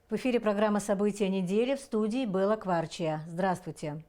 В эфире программа «События недели», в студии Белла Кварчия. Здравствуйте.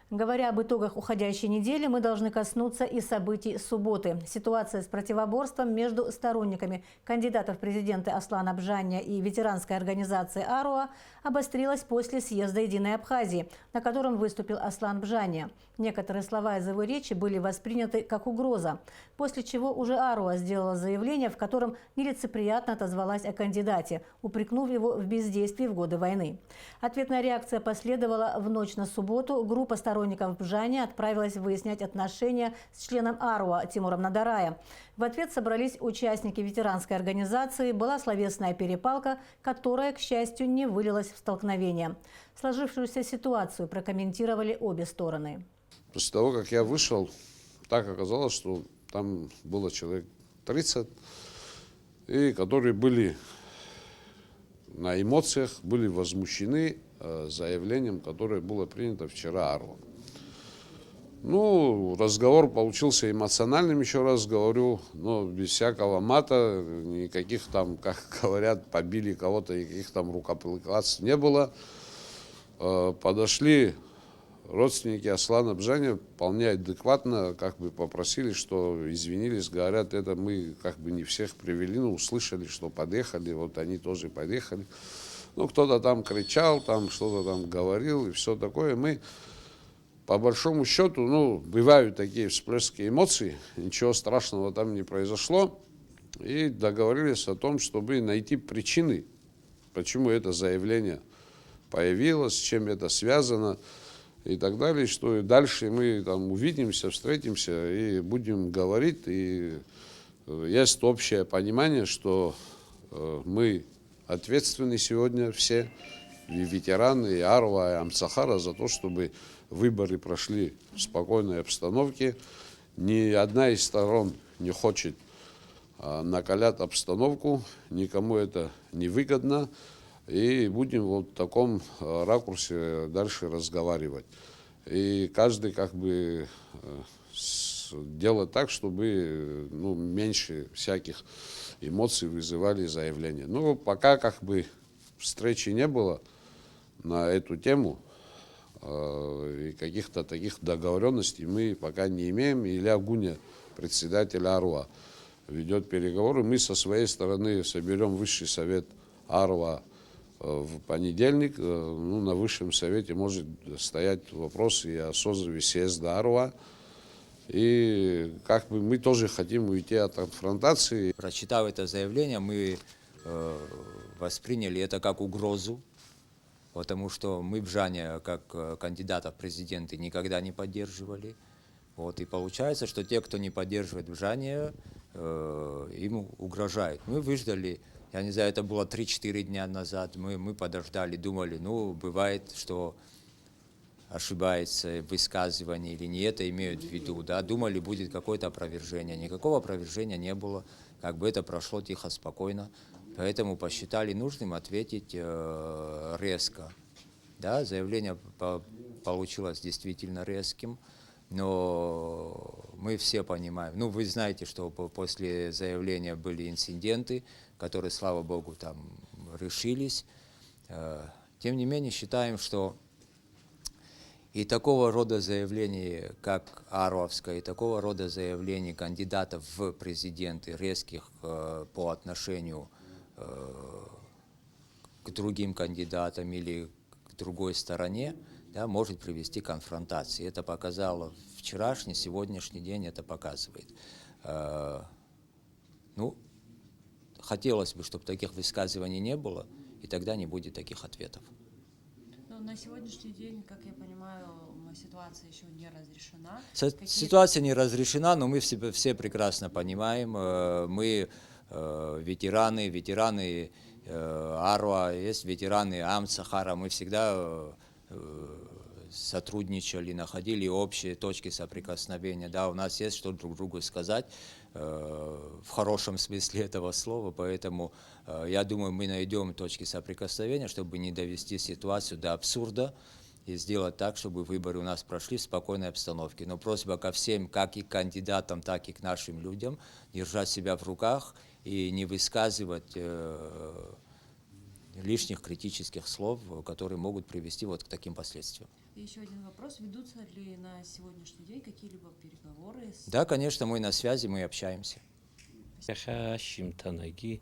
Говоря об итогах уходящей недели, мы должны коснуться и событий субботы. Ситуация с противоборством между сторонниками кандидатов в президенты Аслана Бжаня и ветеранской организации «Аруа» обострилась после съезда «Единой Абхазии», на котором выступил Аслан Бжаня. Некоторые слова из его речи были восприняты как угроза, после чего уже «Аруа» сделала заявление, в котором нелицеприятно отозвалась о кандидате, упрекнув его в бездействии в годы войны. Ответная реакция последовала в ночь на субботу. Группа сторонников Бжаня отправилась выяснять отношения с членом «Аруа» Тимуром Надарая. В ответ собрались участники ветеранской организации, была словесная перепалка, которая, к счастью, не вылилась в столкновение. Сложившуюся ситуацию прокомментировали обе стороны. После того, как я вышел, так оказалось, что там было человек 30, и которые были на эмоциях, были возмущены заявлением, которое было принято вчера «Аруа». Ну, разговор получился эмоциональным, еще раз говорю, но без всякого мата, никаких там, как говорят, побили кого-то, никаких там рукоприкладств не было. Подошли родственники Аслана Бжаня вполне адекватно как бы попросили, что извинились, говорят, это мы как бы не всех привели, но услышали, что подъехали, вот они тоже подъехали. Ну, кто-то там кричал, там что-то там говорил и все такое. Мы, по большому счету, ну, бывают такие всплески эмоций, ничего страшного там не произошло. И договорились о том, чтобы найти причины, почему это заявление появилось, с чем это связано и так далее, что дальше мы там увидимся, встретимся и будем говорить. И есть общее понимание, что мы ответственны сегодня все, и ветераны, и «Аруа», и Амцахара, за то, чтобы выборы прошли в спокойной обстановке. Ни одна из сторон не хочет накалять обстановку, никому это не выгодно. И будем вот в таком ракурсе дальше разговаривать. И каждый как бы делать так, чтобы меньше всяких эмоций вызывали заявления. Ну, пока как бы встречи не было на эту тему, и каких-то таких договоренностей мы пока не имеем. Илья Гуня, председатель «Аруа», ведет переговоры. Мы со своей стороны соберем Высший совет «Аруа» в понедельник. На Высшем совете может стоять вопрос и о созыве съезда «Аруа». И как бы мы тоже хотим уйти от конфронтации. Прочитав это заявление, мы восприняли это как угрозу, потому что мы Бжаня как кандидата в президенты никогда не поддерживали. Вот, и получается, что те, кто не поддерживает Бжаня, ему угрожают. Мы выждали, я не знаю, это было 3-4 дня назад, мы подождали, думали, ну, бывает, что ошибается в высказывании или не это имеют в виду, да, думали, будет какое-то опровержение. Никакого опровержения не было, как бы это прошло тихо, спокойно. Поэтому посчитали нужным ответить резко. Да, заявление получилось действительно резким, но мы все понимаем, ну вы знаете, что после заявления были инциденты, которые, слава богу, там решились. Тем не менее, считаем, что и такого рода заявлений, как Аруавское, и такого рода заявлений кандидатов в президенты резких по отношению к другим кандидатам или к другой стороне, да, может привести к конфронтации. Это показало вчерашний, сегодняшний день это показывает. Ну, хотелось бы, чтобы таких высказываний не было, и тогда не будет таких ответов. Но на сегодняшний день, как я понимаю, ситуация еще не разрешена. Ситуация не разрешена, но мы все прекрасно понимаем. Мы ветераны «Аруа», есть ветераны Амцахара. Мы всегда сотрудничали, находили общие точки соприкосновения. Да, у нас есть что друг другу сказать в хорошем смысле этого слова, поэтому я думаю, мы найдем точки соприкосновения, чтобы не довести ситуацию до абсурда и сделать так, чтобы выборы у нас прошли в спокойной обстановке. Но просьба ко всем, как и к кандидатам, так и к нашим людям, держать себя в руках и не высказывать лишних критических слов, которые могут привести вот к таким последствиям. И еще один вопрос. Ведутся ли на сегодняшний день какие-либо переговоры с... Да, конечно, мы на связи, мы общаемся. Шимтанаги,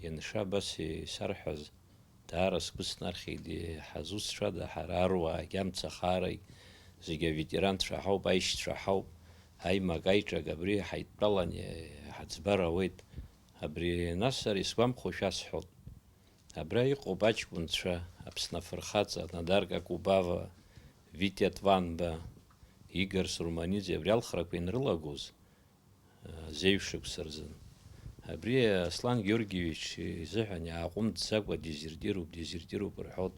Яншабаси, Сархаз, Тарас Куснархиди, Хазус Шада, Хараруа, Ямца Харай, Зига ветеран Шахау, Байш Шахау, Хайма Гайча, Габри, Хайтбалане, Хацбара Уэйт, Абри Насари Свам Хошас Хот. Абрай Кубач Кунша, Абснафархаца, Надарга Кубава, Витят Ванба, Игорь Сурманидзе, Врял Храпинрылагуз, Зеевшик Сарзан. Абри Аслан Георгиевич Зехани Акум Цагва дезертиру Пархот.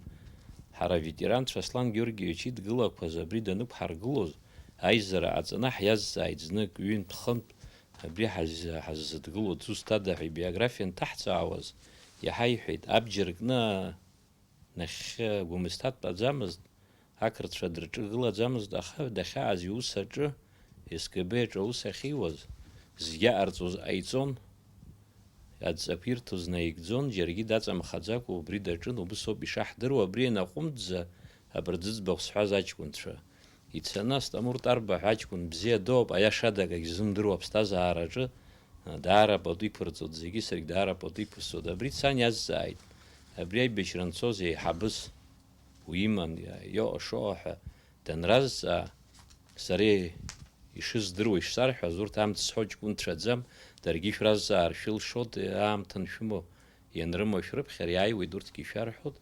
Хара ветеран Аслан Георгиевич Идгылак Пазабри Дануп Харглоз, Айзара Ацана Хьяз Айдзнак Юин Тхант, Абри Хазадгло Цустада биография Тахца Аваз, Яхайхит, Абджиргна Нах Гумистат Падзамаз, Акрт Шадрчгла Замаз Даха Азиусаджа, Ескебеч Усахиваз, Зьярцуз Айцон, Ацапиртуз Наигзон, Джерги Дацам Хадзаку, Бридаджин, Убусоби Шахдеру, Абриена Хумдза, Абрдзбахс Хазачкунтша. И цена стамурт арба хачкун бзе доб, а я шада как зумдру обстаза араджа, дара подипурцот зиги срик дара подипусо, да брит саня зайд, абрей бешранцози хабс уиман я шоха, тен раз саре ишиз дру иш сарха зур там цхочкун традзам, даргиш раз аршил шот ам таншмо, янрмо шрб херяй уйдурт кишархот,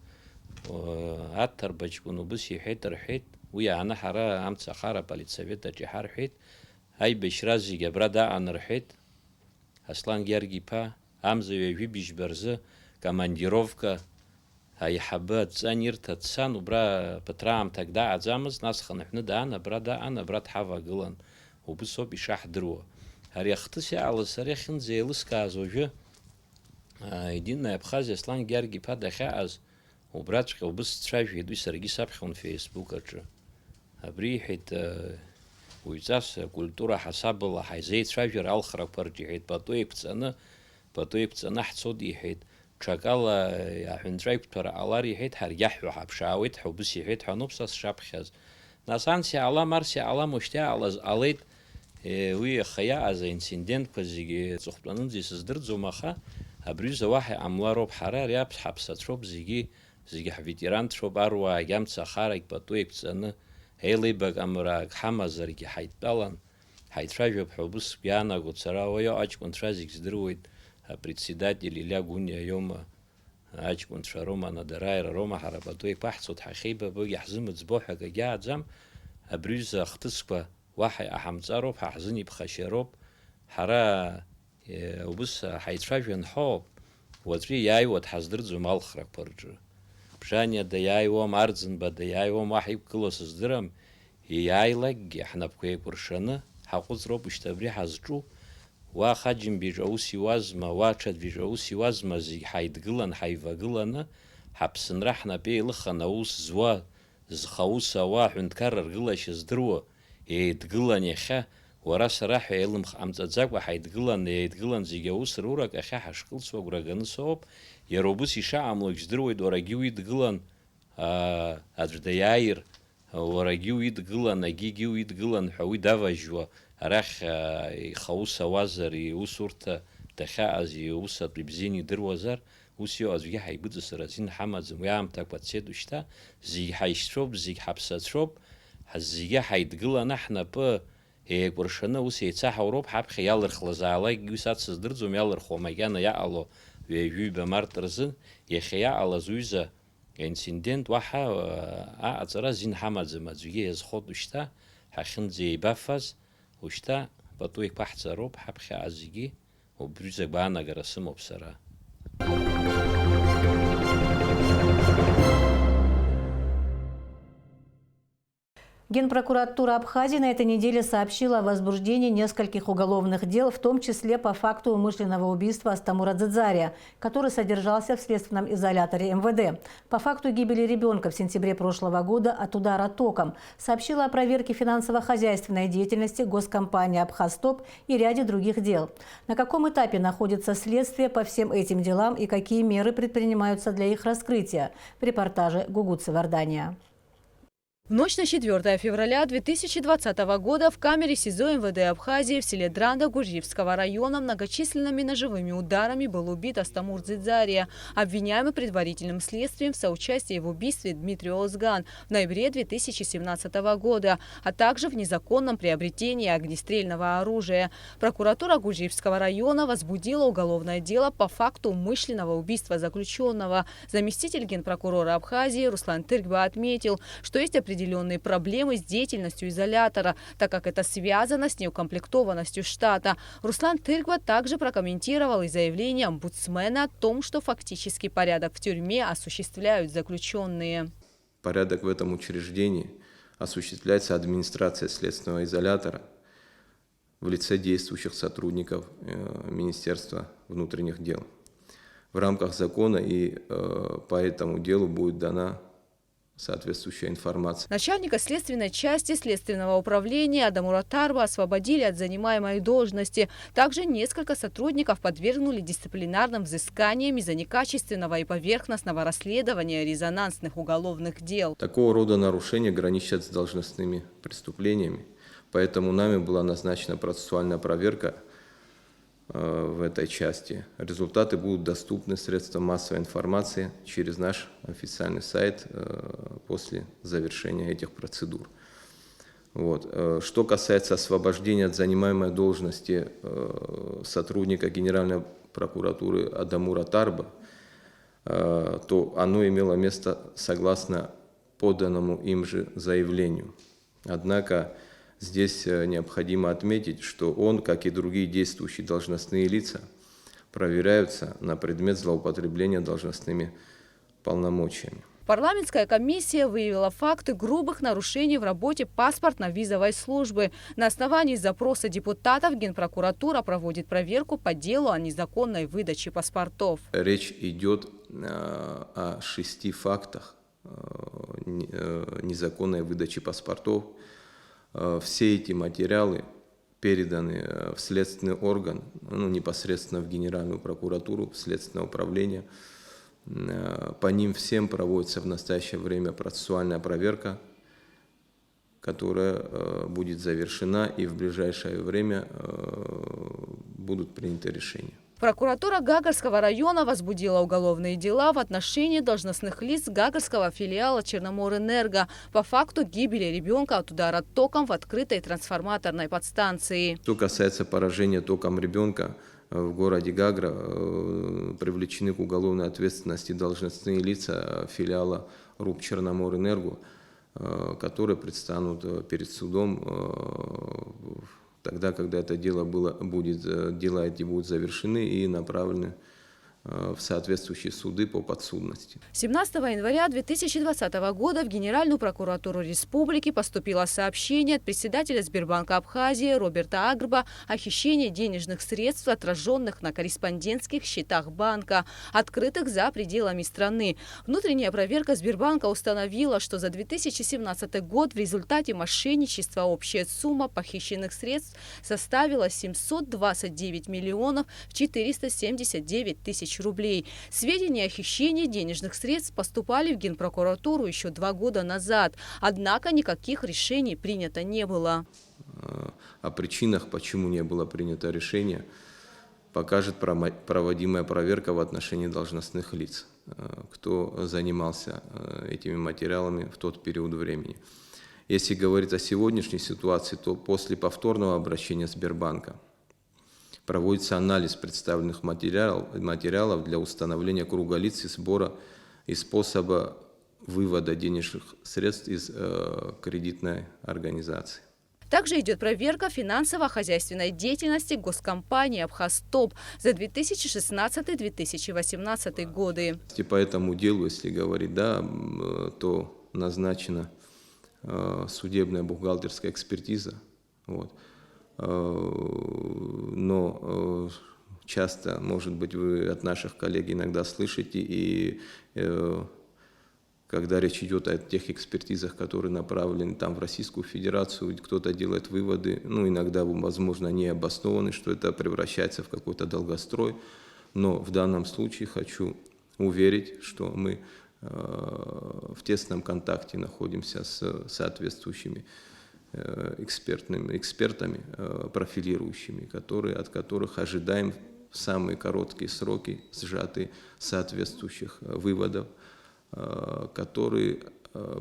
аттар бачкун убс йхетер хет. ويا أنا حرا أمس خارا باليتسافيتا جحار حيت هاي بشرازي جبردا أنا رحيت أصلاً جارجي با أمس يجي بيجبرزه كمانديروفكا هاي حبات زانير تتسان وبرا بترام تقدع عزامز ناس خنحنا دا أنا برا حافا قلن وبسو بيشاح دروا هاري اختصي على سريخن زي لسكازوجه يدينا أبخازي أصلاً جارجي با دخاز وبراتك وبس تشايف يدوي سرقي سابخون فيسبوك أجر أبري حيت ويزاس كولتورا حساب الله حيزيد شاجر الخرق برجي حيت بطويب تسانا حتصودي حيت شاكالا يحن درايب ترى علاري حيت هريحو حبشاويت حبسي حيت حنوبساس شابخاز ناسانسي على مارسي على مشتاع على وي خيا از انسيدنت كزيجي صحبانن زي سزدرت زوماخا أبريز واحد عملارو بحرار يابس حبساتروب زيجي حفيتيران تروب أروا يامتسا خارج بطويب تسانا هيلي بق أمراك حمازركي حيت بالان حيت راجو بحبس بيانا قد سراويا أجكون ترازيك زدرويد председатель Илья Гунья يوم أجكون تراروما ندراير روما حربطويك بحثوت حخيبة بقي حزمت زبوحة قاعد زم أبريز اختصبا واحد أحمزاروب ححزني بخشيروب حرا وبس حيت راجو نحوب وتري ياي وتحزدرت زمال خرق برجو بجانيا دياي وام أرزن بدياي وام واحد كلوس صدرم ياي لق احنا بكوي برشنا حقوز روب اشتبري حزجو واخجم بيجوسي وازما واتشد بيجوسي وازما زي حيدقلن حيفقلن حبسن رحنا بي لخنا وس زوا زخوسا واحد نكرر قلش زدروا يدقلن يخا وراس راح يلم أمتزاق وحيدقلن يدقلن زي جوس رورك أخا حشقل سوق رجن صوب يروبوسي شعملك زدروا يدورجيو يدقلن أدردياير ورجيو يدقلن أجيجيو يدقلن حوي دافجوا راح يخوسا وازر يوسورتا تخاز يوسا ببزيني دروازر وسيو أزوجي حيبدو سرازين حمد زميام تاك بتسيد وشتا زي حيشتروب زي حبساتروب هزيجي حيدقلن احنا با هيك برشنا وسي يتساح وروب حب خيال الخلزالي يوسات صدر زميال الخوميانا يعلو ويجي بمارترزن يخيا على زويزا انسيدنت واحا أعترى زين حمد زمازوجي يزخود وشتا حخن زي بافاز وشتا بطويك بحث روب حب خي عزيجي وبريزك بانا قرسمو بسرا Генпрокуратура Абхазии на этой неделе сообщила о возбуждении нескольких уголовных дел, в том числе по факту умышленного убийства Астамура Дзидзария, который содержался в следственном изоляторе МВД, по факту гибели ребенка в сентябре прошлого года от удара током, сообщила о проверке финансово-хозяйственной деятельности госкомпании «Абхазтоп» и ряде других дел. На каком этапе находится следствие по всем этим делам и какие меры предпринимаются для их раскрытия? В репортаже Гугуцы Вардания. В ночь на 4 февраля 2020 года в камере СИЗО МВД Абхазии в селе Дранда Гурьевского района многочисленными ножевыми ударами был убит Астамур Дзидзария, обвиняемый предварительным следствием в соучастии в убийстве Дмитрия Озган в ноябре 2017 года, а также в незаконном приобретении огнестрельного оружия. Прокуратура Гурьевского района возбудила уголовное дело по факту умышленного убийства заключенного. Заместитель генпрокурора Абхазии Руслан Тыркба отметил, что есть определенные проблемы с деятельностью изолятора, так как это связано с неукомплектованностью штата. Руслан Тыркба также прокомментировал и заявление омбудсмена о том, что фактически порядок в тюрьме осуществляют заключенные. Порядок в этом учреждении осуществляется администрацией следственного изолятора в лице действующих сотрудников Министерства внутренних дел. В рамках закона и по этому делу будет дана соответствующая информация. Начальника следственной части Следственного управления Адамура Тарба освободили от занимаемой должности. Также несколько сотрудников подвергнули дисциплинарным взысканиям из-за некачественного и поверхностного расследования резонансных уголовных дел. Такого рода нарушения граничат с должностными преступлениями, поэтому нами была назначена процессуальная проверка в этой части. Результаты будут доступны средствам массовой информации через наш официальный сайт после завершения этих процедур. Что касается освобождения от занимаемой должности сотрудника Генеральной прокуратуры Адамура Тарба, то оно имело место согласно поданному им же заявлению. Однако здесь необходимо отметить, что он, как и другие действующие должностные лица, проверяются на предмет злоупотребления должностными полномочиями. Парламентская комиссия выявила факты грубых нарушений в работе паспортно-визовой службы. На основании запроса депутатов Генпрокуратура проводит проверку по делу о незаконной выдаче паспортов. Речь идет о 6 фактах незаконной выдачи паспортов. Все эти материалы переданы в следственный орган, непосредственно в Генеральную прокуратуру, в Следственное управление. По ним всем проводится в настоящее время процессуальная проверка, которая будет завершена, и в ближайшее время будут приняты решения. Прокуратура Гагарского района возбудила уголовные дела в отношении должностных лиц Гагарского филиала Черноморэнерго по факту гибели ребенка от удара током в открытой трансформаторной подстанции. Что касается поражения током ребенка в городе Гагра, привлечены к уголовной ответственности должностные лица филиала РУП Черноморэнерго, которые предстанут перед судом тогда, когда это дело дела эти будут завершены и направлены в соответствующие суды по подсудности. 17 января 2020 года в Генеральную прокуратуру республики поступило сообщение от председателя Сбербанка Абхазии Роберта Агрба о хищении денежных средств, отраженных на корреспондентских счетах банка, открытых за пределами страны. Внутренняя проверка Сбербанка установила, что за 2017 год в результате мошенничества общая сумма похищенных средств составила 729 миллионов 479 тысяч рублей. Сведения о хищении денежных средств поступали в Генпрокуратуру еще 2 года назад. Однако никаких решений принято не было. О причинах, почему не было принято решение, покажет проводимая проверка в отношении должностных лиц, кто занимался этими материалами в тот период времени. Если говорить о сегодняшней ситуации, то после повторного обращения Сбербанка проводится анализ представленных материалов для установления круга лиц и сбора и способа вывода денежных средств из кредитной организации. Также идет проверка финансово-хозяйственной деятельности госкомпании «Абхазтоп» за 2016-2018 годы. По этому делу, если говорить, то назначена судебная бухгалтерская экспертиза. Вот. Но часто, может быть, вы от наших коллег иногда слышите, и когда речь идет о тех экспертизах, которые направлены там в Российскую Федерацию, кто-то делает выводы, ну, иногда, возможно, не обоснованы, что это превращается в какой-то долгострой. Но в данном случае хочу уверить, что мы в тесном контакте находимся с соответствующими экспертами, профилирующими, от которых ожидаем в самые короткие сроки сжатые соответствующих выводов, которые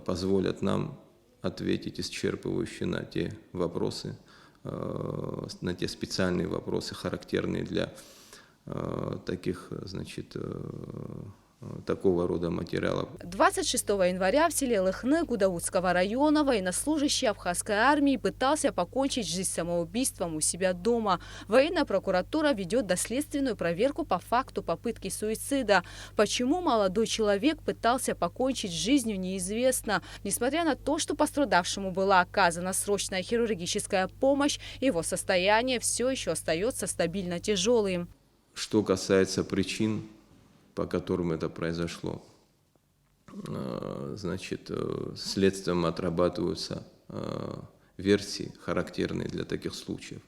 позволят нам ответить исчерпывающе на те вопросы, на те специальные вопросы, характерные для таких, значит, такого рода материалов. 26 января в селе Лыхны Гудаутского района военнослужащий Абхазской армии пытался покончить жизнь самоубийством у себя дома. Военная прокуратура ведет доследственную проверку по факту попытки суицида. Почему молодой человек пытался покончить жизнью, неизвестно. Несмотря на то, что пострадавшему была оказана срочная хирургическая помощь, его состояние все еще остается стабильно тяжелым. Что касается причин, по которым это произошло, значит, следствием отрабатываются версии, характерные для таких случаев.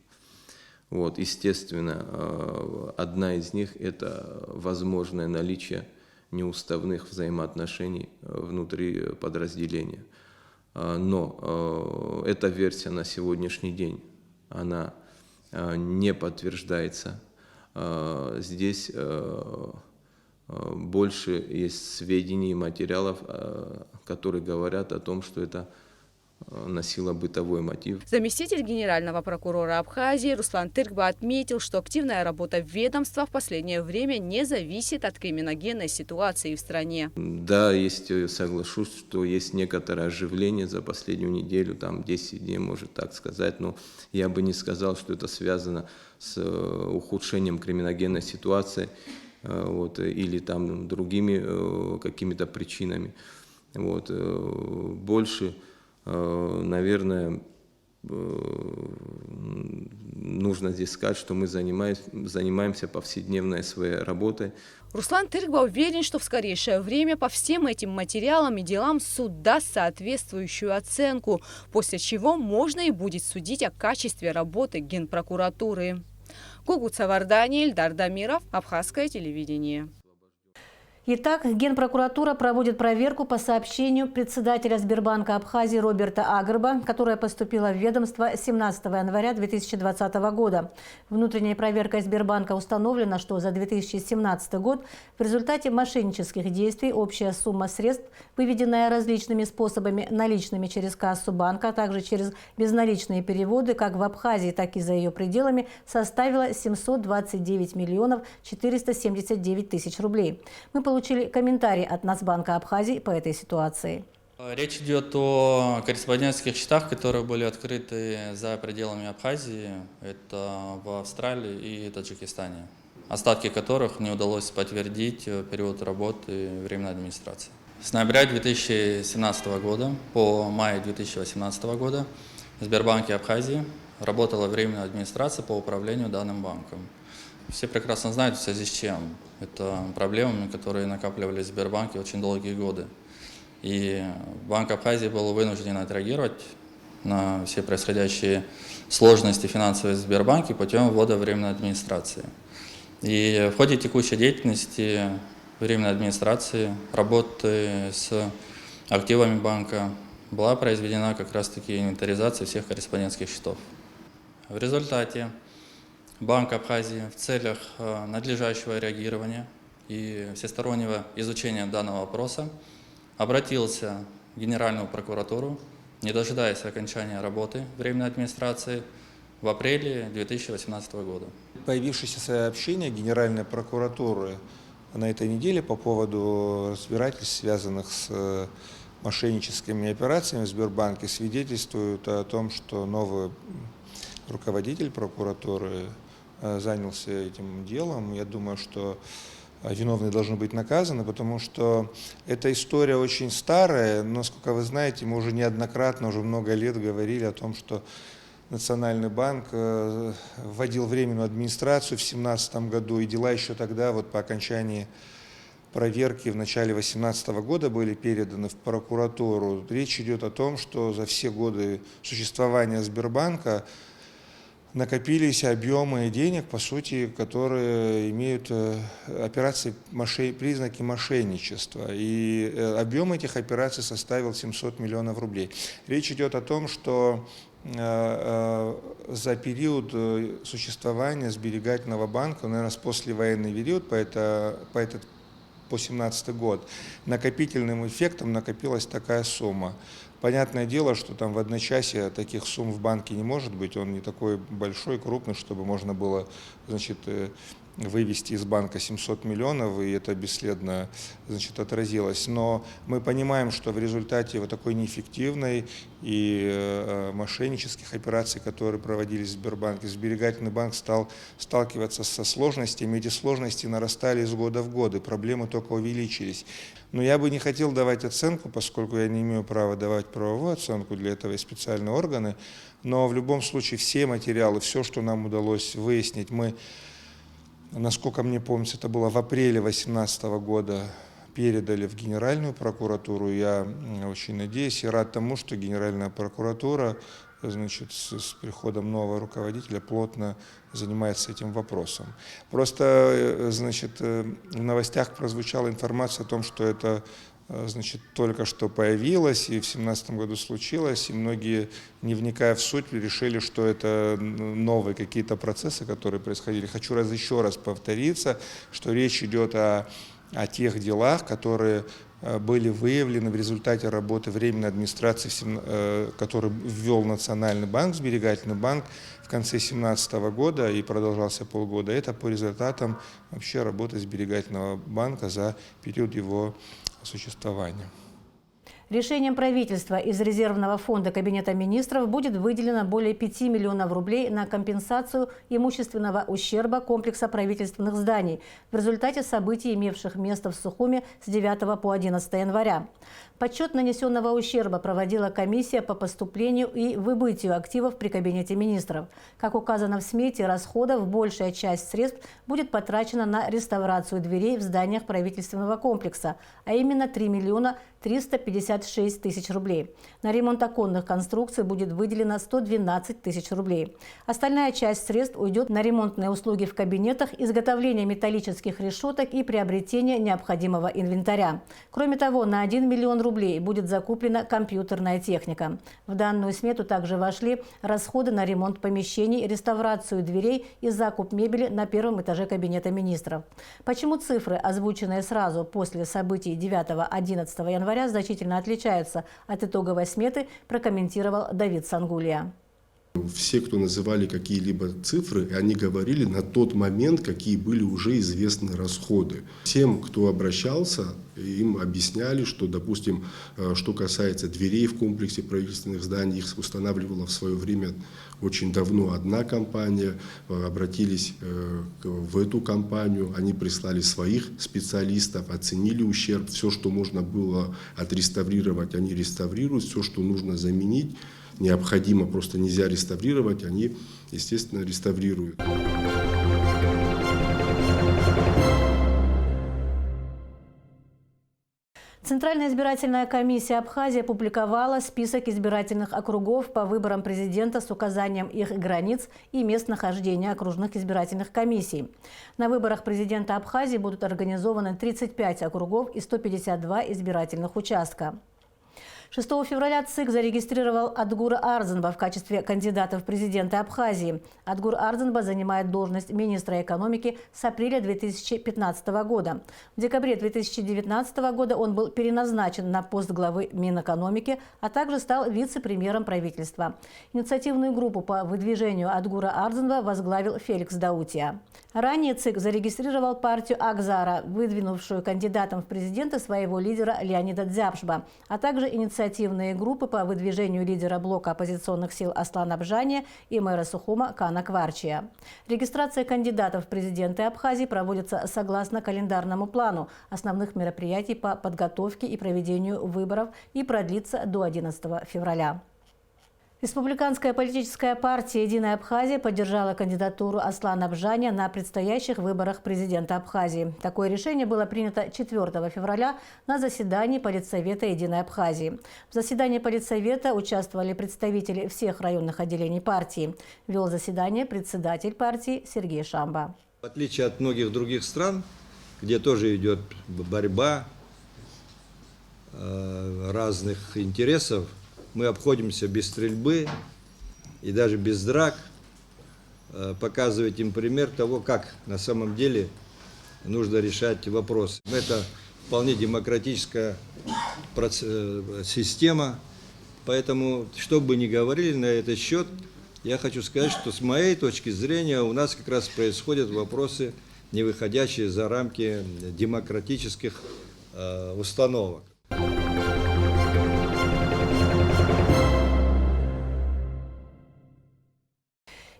Вот, естественно, одна из них – это возможное наличие неуставных взаимоотношений внутри подразделения. Но эта версия на сегодняшний день, она не подтверждается. Здесь больше есть сведений и материалов, которые говорят о том, что это носило бытовой мотив. Заместитель генерального прокурора Абхазии Руслан Тыркба отметил, что активная работа ведомства в последнее время не зависит от криминогенной ситуации в стране. Да, соглашусь, что есть некоторое оживление за последнюю неделю, там 10 дней, может так сказать, но я бы не сказал, что это связано с ухудшением криминогенной ситуации, вот, или там другими какими-то причинами. Вот. Больше, наверное, нужно здесь сказать, что мы занимаемся повседневной своей работой. Руслан Тыркба уверен, что в скорейшее время по всем этим материалам и делам суд даст соответствующую оценку, после чего можно и будет судить о качестве работы Генпрокуратуры. Гугут Савардани, Ильдар Дамиров, Абхазское телевидение. Итак, Генпрокуратура проводит проверку по сообщению председателя Сбербанка Абхазии Роберта Агрба, которая поступила в ведомство 17 января 2020 года. Внутренней проверкой Сбербанка установлено, что за 2017 год в результате мошеннических действий общая сумма средств, выведенная различными способами наличными через кассу банка, а также через безналичные переводы как в Абхазии, так и за ее пределами, составила 729 миллионов 479 тысяч рублей. Мы получили комментарий от Нацбанка Абхазии по этой ситуации. Речь идет о корреспондентских счетах, которые были открыты за пределами Абхазии, это в Австралии и Таджикистане, остатки которых не удалось подтвердить в период работы временной администрации. С ноября 2017 года по май 2018 года в Сбербанке Абхазии работала временная администрация по управлению данным банком. Все прекрасно знают, в связи с чем. Это проблемами, которые накапливались в Сбербанке очень долгие годы. И Банк Абхазии был вынужден отреагировать на все происходящие сложности финансовые в Сбербанке путем ввода временной администрации. И в ходе текущей деятельности временной администрации, работы с активами банка, была произведена как раз-таки инвентаризация всех корреспондентских счетов. В результате Банк Абхазии в целях надлежащего реагирования и всестороннего изучения данного вопроса обратился в Генеральную прокуратуру, не дожидаясь окончания работы временной администрации, в апреле 2018 года. Появившееся сообщение Генеральной прокуратуры на этой неделе по поводу разбирательств, связанных с мошенническими операциями в Сбербанке, свидетельствует о том, что новый руководитель прокуратуры занялся этим делом. Я думаю, что виновные должны быть наказаны, потому что эта история очень старая, но, насколько вы знаете, мы уже неоднократно, уже много лет говорили о том, что Национальный банк вводил временную администрацию в 2017 году, и дела еще тогда, вот по окончании проверки в начале 2018 года были переданы в прокуратуру. Речь идет о том, что за все годы существования Сбербанка накопились объемы денег, по сути, которые имеют операции, признаки мошенничества. И объем этих операций составил 700 миллионов рублей. Речь идет о том, что за период существования сберегательного банка, наверное, с послевоенный период, по 2017 год, накопительным эффектом накопилась такая сумма. Понятное дело, что там в одночасье таких сумм в банке не может быть, он не такой большой, крупный, чтобы можно было, значит, вывести из банка 700 миллионов, и это бесследно, значит, отразилось. Но мы понимаем, что в результате вот такой неэффективной и мошеннических операций, которые проводились в Сбербанке, Сберегательный банк стал сталкиваться со сложностями. Эти сложности нарастали из года в год, и проблемы только увеличились. Но я бы не хотел давать оценку, поскольку я не имею права давать правовую оценку, для этого есть специальные органы. Но в любом случае все материалы, все, что нам удалось выяснить, мы, насколько мне помнится, это было в апреле 2018 года, передали в Генеральную прокуратуру. Я очень надеюсь и рад тому, что Генеральная прокуратура, значит, с приходом нового руководителя плотно занимается этим вопросом. Просто, значит, в новостях прозвучала информация о том, что это, значит, только что появилось и в 2017 году случилось, и многие, не вникая в суть, решили, что это новые какие-то процессы, которые происходили. Хочу еще раз повториться, что речь идет о тех делах, которые были выявлены в результате работы временной администрации, которую ввел Национальный банк, Сберегательный банк в конце 2017 года и продолжался полгода. Это по результатам вообще работы Сберегательного банка за период его существования. Решением правительства из резервного фонда Кабинета министров будет выделено более 5 миллионов рублей на компенсацию имущественного ущерба комплекса правительственных зданий в результате событий, имевших место в Сухуми с 9 по 11 января. Подсчет нанесенного ущерба проводила комиссия по поступлению и выбытию активов при Кабинете министров. Как указано в смете расходов, большая часть средств будет потрачена на реставрацию дверей в зданиях правительственного комплекса, а именно 3 миллиона 356 тысяч рублей. На ремонт оконных конструкций будет выделено 112 тысяч рублей. Остальная часть средств уйдет на ремонтные услуги в кабинетах, изготовление металлических решеток и приобретение необходимого инвентаря. Кроме того, на 1 миллион рублей будет закуплена компьютерная техника. В данную смету также вошли расходы на ремонт помещений, реставрацию дверей и закуп мебели на первом этаже Кабинета министров. Почему цифры, озвученные сразу после событий 9-11 января, значительно отличаются от итоговой сметы, прокомментировал Давид Сангулия. Все, кто называли какие-либо цифры, они говорили на тот момент, какие были уже известны расходы. Всем, кто обращался, им объясняли, что, допустим, что касается дверей в комплексе правительственных зданий, их устанавливала в свое время очень давно одна компания, обратились в эту компанию, они прислали своих специалистов, оценили ущерб, все, что можно было отреставрировать, они реставрируют, все, что нужно заменить, необходимо, просто нельзя реставрировать, они, естественно, реставрируют. Центральная избирательная комиссия Абхазии опубликовала список избирательных округов по выборам президента с указанием их границ и мест нахождения окружных избирательных комиссий. На выборах президента Абхазии будут организованы 35 округов и 152 избирательных участка. 6 февраля ЦИК зарегистрировал Адгура Арзанба в качестве кандидата в президенты Абхазии. Адгур Арзанба занимает должность министра экономики с апреля 2015 года. В декабре 2019 года он был переназначен на пост главы Минэкономики, а также стал вице-премьером правительства. Инициативную группу по выдвижению Адгура Арзанба возглавил Феликс Даутия. Ранее ЦИК зарегистрировал партию Акзара, выдвинувшую кандидатом в президенты своего лидера Леонида Дзяпшба, а также инициативную инициативные группы по выдвижению лидера блока оппозиционных сил Аслана Бжания и мэра Сухума Кана Кварчия. Регистрация кандидатов в президенты Абхазии проводится согласно календарному плану основных мероприятий по подготовке и проведению выборов и продлится до 11 февраля. Республиканская политическая партия «Единая Абхазия» поддержала кандидатуру Аслана Бжания на предстоящих выборах президента Абхазии. Такое решение было принято 4 февраля на заседании Политсовета «Единой Абхазии». В заседании Политсовета участвовали представители всех районных отделений партии. Вел заседание председатель партии Сергей Шамба. В отличие от многих других стран, где тоже идет борьба разных интересов, мы обходимся без стрельбы и даже без драк, показывать им пример того, как на самом деле нужно решать вопросы. Это вполне демократическая система, поэтому, что бы ни говорили на этот счет, я хочу сказать, что с моей точки зрения у нас как раз происходят вопросы, не выходящие за рамки демократических установок.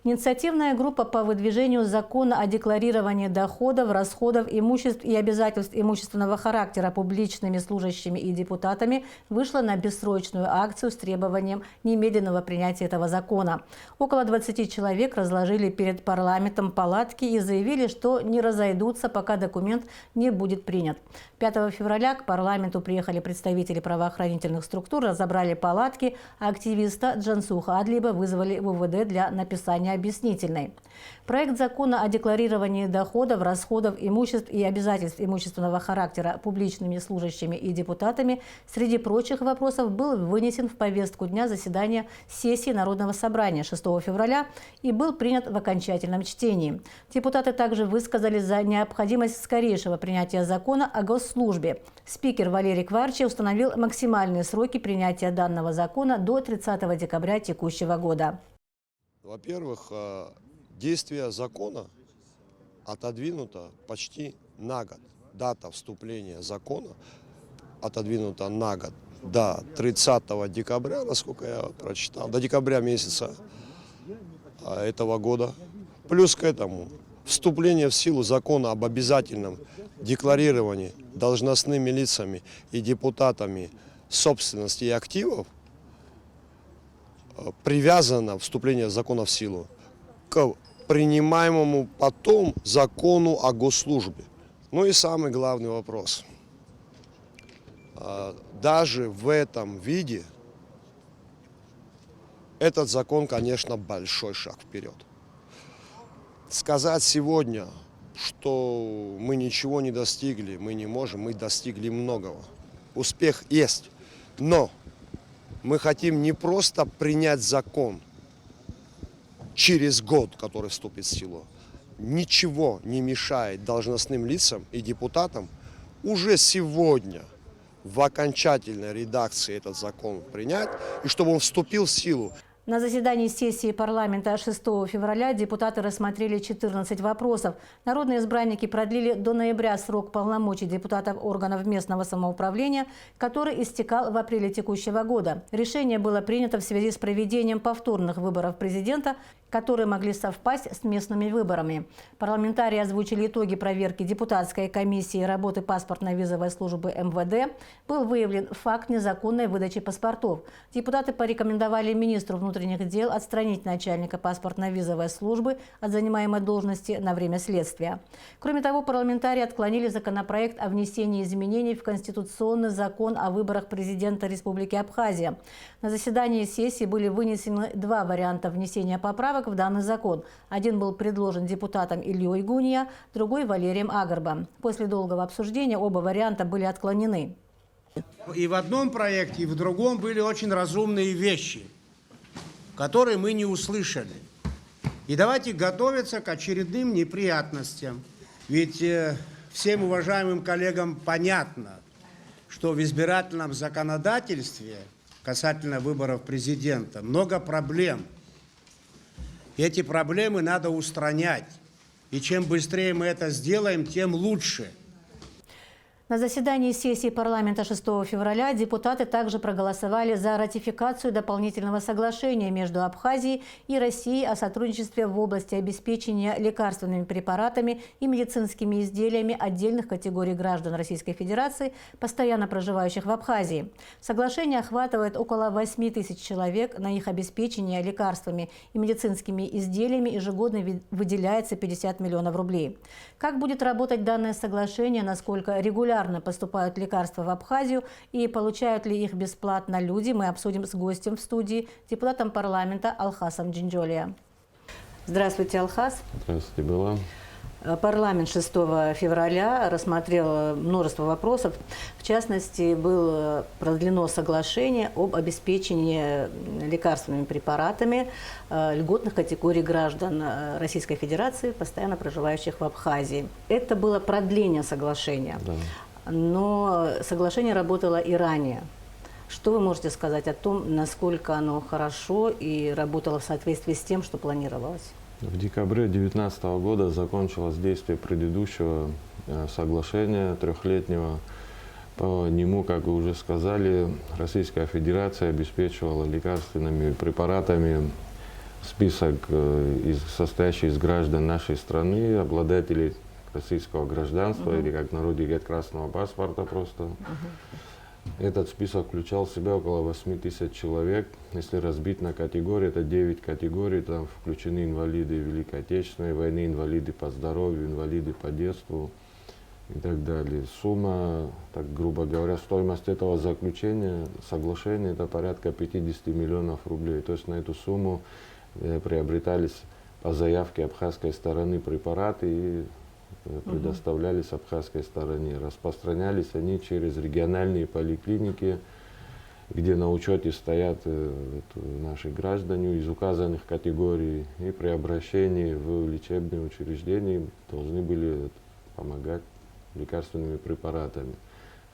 Инициативная группа по выдвижению закона о декларировании доходов, расходов, имуществ и обязательств имущественного характера публичными служащими и депутатами вышла на бессрочную акцию с требованием немедленного принятия этого закона. Около 20 человек разложили перед парламентом палатки и заявили, что не разойдутся, пока документ не будет принят. 5 февраля к парламенту приехали представители правоохранительных структур, разобрали палатки, а активиста Джансуха Адлиба вызвали в УВД для написания объяснительной. Проект закона о декларировании доходов, расходов, имуществ и обязательств имущественного характера публичными служащими и депутатами, среди прочих вопросов, был вынесен в повестку дня заседания сессии Народного собрания 6 февраля и был принят в окончательном чтении. Депутаты также высказались за необходимость скорейшего принятия закона о госслужбе. Спикер Валерий Кварчий установил максимальные сроки принятия данного закона до 30 декабря текущего года. Во-первых, действие закона отодвинуто почти на год. Дата вступления закона отодвинута на год до 30 декабря, насколько я прочитал, до декабря месяца этого года. Плюс к этому вступление в силу закона об обязательном декларировании должностными лицами и депутатами собственности и активов привязано вступление закона в силу к принимаемому потом закону о госслужбе. Ну и самый главный вопрос. Даже в этом виде этот закон, конечно, большой шаг вперед. Сказать сегодня, что мы ничего не достигли, мы не можем, мы достигли многого. Успех есть, но мы хотим не просто принять закон через год, который вступит в силу. Ничего не мешает должностным лицам и депутатам уже сегодня в окончательной редакции этот закон принять, и чтобы он вступил в силу. На заседании сессии парламента 6 февраля депутаты рассмотрели 14 вопросов. Народные избранники продлили до ноября срок полномочий депутатов органов местного самоуправления, который истекал в апреле текущего года. Решение было принято в связи с проведением повторных выборов президента, которые могли совпасть с местными выборами. Парламентарии озвучили итоги проверки депутатской комиссии работы паспортно-визовой службы МВД. Был выявлен факт незаконной выдачи паспортов. Депутаты порекомендовали министру внутренних дел отстранить начальника паспортно-визовой службы от занимаемой должности на время следствия. Кроме того, парламентарии отклонили законопроект о внесении изменений в Конституционный закон о выборах президента Республики Абхазия. На заседании сессии были вынесены два варианта внесения поправок в данный закон. Один был предложен депутатом Ильей Гуния, другой – Валерием Агарбом. После долгого обсуждения оба варианта были отклонены. И в одном проекте, и в другом были очень разумные вещи, которые мы не услышали. И давайте готовиться к очередным неприятностям. Ведь всем уважаемым коллегам понятно, что в избирательном законодательстве касательно выборов президента много проблем. Эти проблемы надо устранять. И чем быстрее мы это сделаем, тем лучше. На заседании сессии парламента 6 февраля депутаты также проголосовали за ратификацию дополнительного соглашения между Абхазией и Россией о сотрудничестве в области обеспечения лекарственными препаратами и медицинскими изделиями отдельных категорий граждан Российской Федерации, постоянно проживающих в Абхазии. Соглашение охватывает около 8 тысяч человек. На их обеспечение лекарствами и медицинскими изделиями ежегодно выделяется 50 миллионов рублей. Как будет работать данное соглашение, насколько регулярно поступают лекарства в Абхазию и получают ли их бесплатно люди, мы обсудим с гостем в студии, депутатом парламента Алхасом Джинджолия. Здравствуйте, Алхас. Здравствуйте, Была. Парламент 6 февраля рассмотрел множество вопросов. В частности, было продлено соглашение об обеспечении лекарственными препаратами льготных категорий граждан Российской Федерации, постоянно проживающих в Абхазии. Это было продление соглашения, Да. но соглашение работало и ранее. Что вы можете сказать о том, насколько оно хорошо и работало в соответствии с тем, что планировалось? В декабре 2019 года закончилось действие предыдущего соглашения трехлетнего. По нему, как вы уже сказали, Российская Федерация обеспечивала лекарственными препаратами список, состоящий из граждан нашей страны, обладателей российского гражданства, или, как в народе говорят, красного паспорта просто. Этот список включал в себя около 8 тысяч человек. Если разбить на категории, это 9 категорий. Там включены инвалиды Великой Отечественной войны, инвалиды по здоровью, инвалиды по детству и так далее. Сумма, так грубо говоря, стоимость этого соглашения, это порядка 50 миллионов рублей. То есть на эту сумму приобретались по заявке абхазской стороны препараты и предоставлялись абхазской стороне. Распространялись они через региональные поликлиники, где на учете стоят наши граждане из указанных категорий, и при обращении в лечебные учреждения должны были помогать лекарственными препаратами.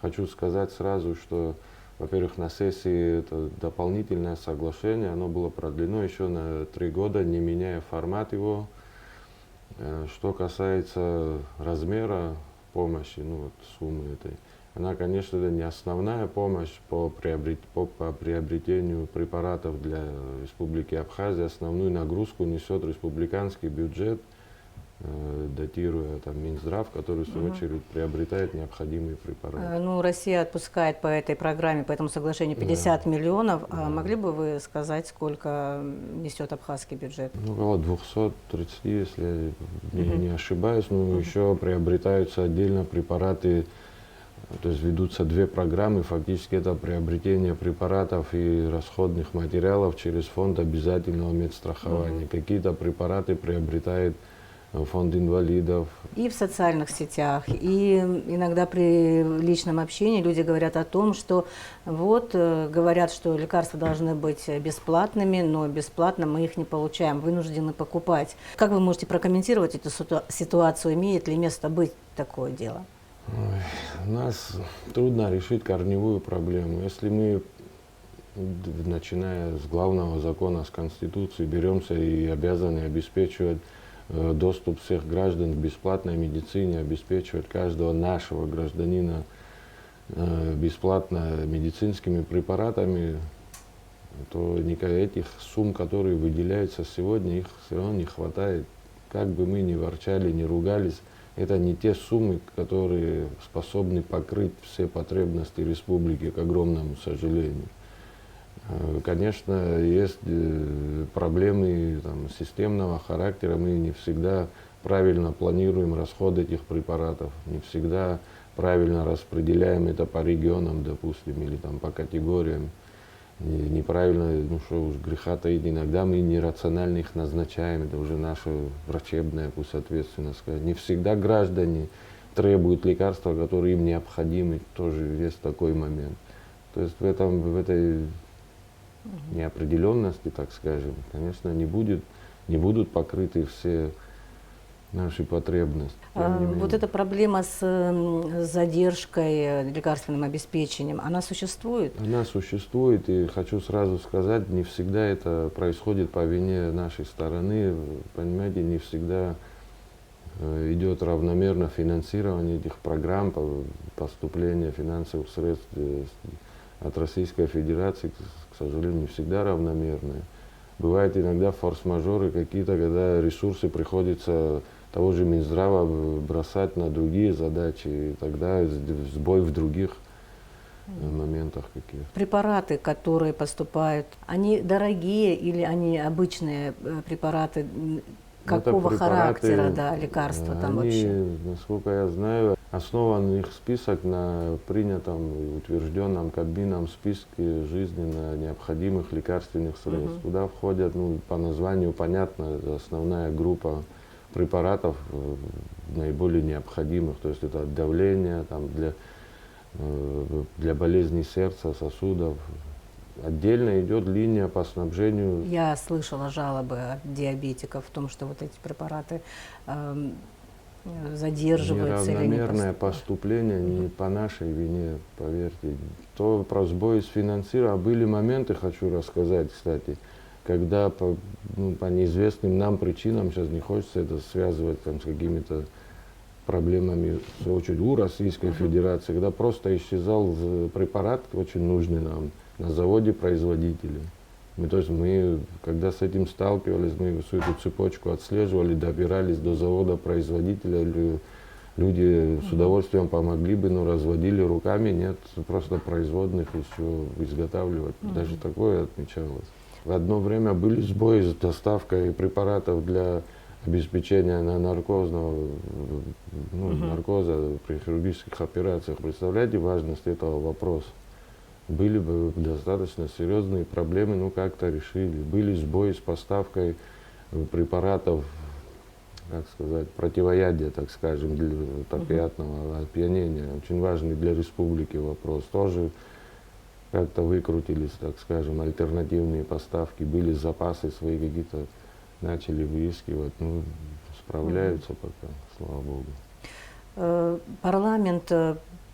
Хочу сказать сразу, что, во-первых, на сессии это дополнительное соглашение, оно было продлено еще на 3 года, не меняя формат его. Что касается размера помощи, суммы этой, она, конечно, не основная помощь по приобретению препаратов для Республики Абхазия. Основную нагрузку несет республиканский бюджет, датируя Минздрав, который, в свою очередь, приобретает необходимые препараты. Россия отпускает по этой программе, по этому соглашению 50 миллионов. Да. Могли бы вы сказать, сколько несет абхазский бюджет? Около 230, если я не ошибаюсь. Еще приобретаются отдельно препараты, то есть ведутся 2 программы. Фактически это приобретение препаратов и расходных материалов через фонд обязательного медстрахования. Какие-то препараты приобретает фонд инвалидов. И в социальных сетях, и иногда при личном общении люди говорят о том, что говорят, что лекарства должны быть бесплатными, но бесплатно мы их не получаем, вынуждены покупать. Как вы можете прокомментировать эту ситуацию? Имеет ли место быть такое дело? У нас трудно решить корневую проблему. Если мы, начиная с главного закона, с Конституции, беремся и обязаны обеспечивать доступ всех граждан к бесплатной медицине, обеспечивать каждого нашего гражданина бесплатно медицинскими препаратами, то этих сумм, которые выделяются сегодня, их все равно не хватает. Как бы мы ни ворчали, ни ругались, это не те суммы, которые способны покрыть все потребности республики, к огромному сожалению. Конечно, есть проблемы системного характера, мы не всегда правильно планируем расход этих препаратов, не всегда правильно распределяем это по регионам, допустим, или по категориям. Неправильно, что уж греха таить, иногда мы нерационально их назначаем, это уже наша врачебная, пусть ответственность сказать. Не всегда граждане требуют лекарства, которые им необходимы, тоже есть такой момент. То есть в этой неопределенности, так скажем, конечно, не будут покрыты все наши потребности. Эта проблема с задержкой лекарственным обеспечением, она существует? Она существует, и хочу сразу сказать, не всегда это происходит по вине нашей стороны. Понимаете, не всегда идет равномерно финансирование этих программ, поступления финансовых средств от Российской Федерации, к сожалению, не всегда равномерные. Бывают иногда форс-мажоры какие-то, когда ресурсы приходится того же Минздрава бросать на другие задачи, и тогда сбой в других моментах каких-то. Препараты, которые поступают, они дорогие или они обычные препараты? Какого характера, да, лекарства там вообще? Насколько я знаю, основан их список на принятом и утвержденном Кабмином списке жизненно необходимых лекарственных средств. Туда входят, ну, по названию понятно, основная группа препаратов наиболее необходимых, то есть это от давления, там, для болезней сердца, сосудов. Отдельно идет линия по снабжению. Я слышала жалобы от диабетиков в том, что вот эти препараты задерживаются или не неравномерное поступление не по нашей вине, поверьте. То про сбой с финансированием. Были моменты, хочу рассказать, кстати, когда по неизвестным нам причинам, сейчас не хочется это связывать там, с какими-то проблемами, в свою очередь, у Российской Федерации, когда просто исчезал препарат, очень нужный нам, на заводе производителя. То есть мы, когда с этим сталкивались, мы всю эту цепочку отслеживали, добирались до завода производителя, люди с удовольствием помогли бы, но разводили руками, нет просто производных еще изготавливать. Даже такое отмечалось. В одно время были сбои с доставкой препаратов для обеспечения наркоза при хирургических операциях. Представляете важность этого вопроса? Были бы достаточно серьезные проблемы, ну как-то решили. Были сбои с поставкой препаратов, как сказать, противоядия, так скажем, для опиатного опьянения. Очень важный для республики вопрос. Тоже как-то выкрутились, так скажем, альтернативные поставки. Были запасы свои какие-то, начали выискивать. Ну, справляются пока, слава богу. Парламент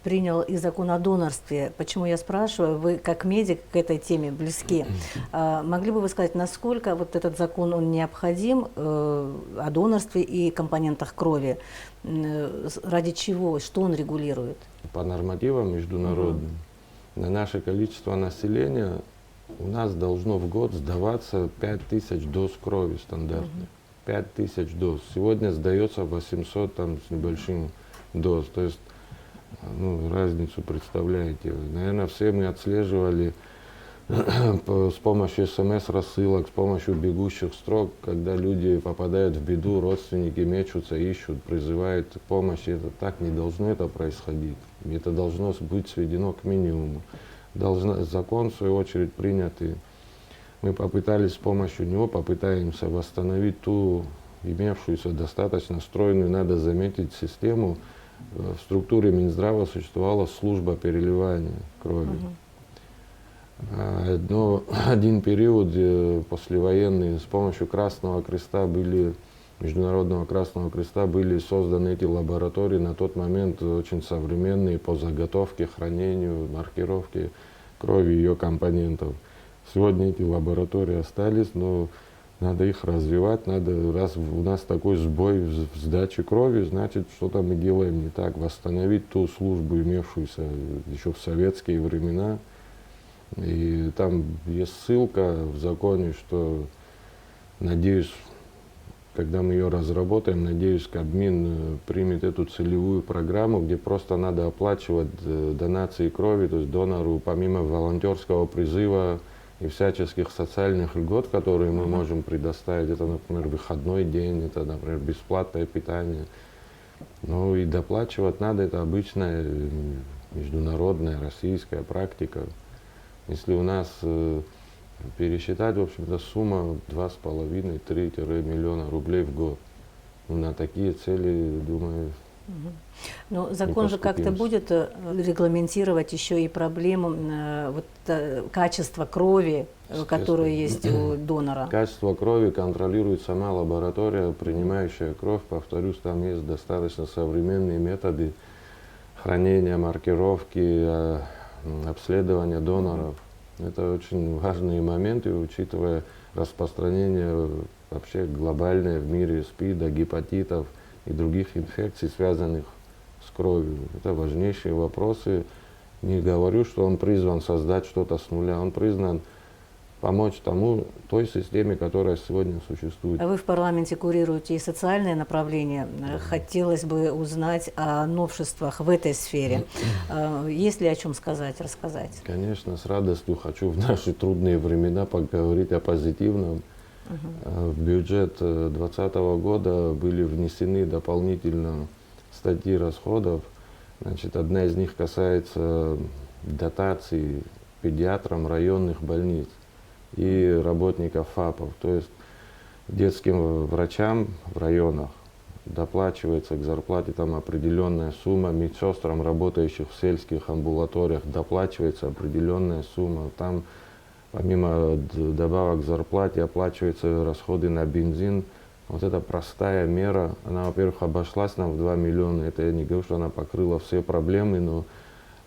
принял и закон о донорстве. Почему я спрашиваю? Вы как медик к этой теме близки. Могли бы вы сказать, насколько вот этот закон он необходим о донорстве и компонентах крови? Ради чего? Что он регулирует? По нормативам международным на наше количество населения у нас должно в год сдаваться 5000 доз крови стандартных. 5000 доз. Сегодня сдается 800 там, с небольшим доз. То есть разницу представляете. Наверное, все мы отслеживали с помощью СМС-рассылок, с помощью бегущих строк, когда люди попадают в беду, родственники мечутся, ищут, призывают помощи. Это так не должно это происходить. Это должно быть сведено к минимуму. Закон, в свою очередь, принятый. Мы попытались с помощью него, попытаемся восстановить ту имевшуюся достаточно стройную, надо заметить, систему. В структуре Минздрава существовала служба переливания крови. Один период послевоенный с помощью Красного Креста Международного Красного Креста были созданы эти лаборатории, на тот момент очень современные по заготовке, хранению, маркировке крови и ее компонентов. Сегодня эти лаборатории остались, но надо их развивать, раз у нас такой сбой в сдаче крови, значит, что-то мы делаем не так. Восстановить ту службу, имевшуюся еще в советские времена. И там есть ссылка в законе, что, надеюсь, когда мы ее разработаем, надеюсь, Кабмин примет эту целевую программу, где просто надо оплачивать донации крови, то есть донору помимо волонтерского призыва и всяческих социальных льгот, которые мы можем предоставить. Это, например, выходной день, это, например, бесплатное питание. Ну и доплачивать надо, это обычная международная российская практика. Если у нас пересчитать, в общем-то, сумма 2,5–3 миллиона рублей в год. На такие цели, думаю, Но закон же как-то будет регламентировать еще и проблему качества крови, которая есть у донора. Качество крови контролирует сама лаборатория, принимающая кровь. Повторюсь, там есть достаточно современные методы хранения, маркировки, обследования доноров. Это очень важные моменты, учитывая распространение вообще глобальное в мире СПИДа, гепатитов, и других инфекций, связанных с кровью. Это важнейшие вопросы. Не говорю, что он призван создать что-то с нуля, он призван помочь той системе, которая сегодня существует. А вы в парламенте курируете и социальные направления. Хотелось бы узнать о новшествах в этой сфере. Есть ли о чем сказать, рассказать? Конечно, с радостью хочу в наши трудные времена поговорить о позитивном. В бюджет 2020 года были внесены дополнительно статьи расходов. Значит, одна из них касается дотаций педиатрам районных больниц и работников ФАПов. То есть детским врачам в районах доплачивается к зарплате там определенная сумма, медсестрам, работающих в сельских амбулаториях, доплачивается определенная сумма. Там помимо добавок к зарплате оплачиваются расходы на бензин. Вот эта простая мера, она, во-первых, обошлась нам в 2 миллиона. Это я не говорю, что она покрыла все проблемы, но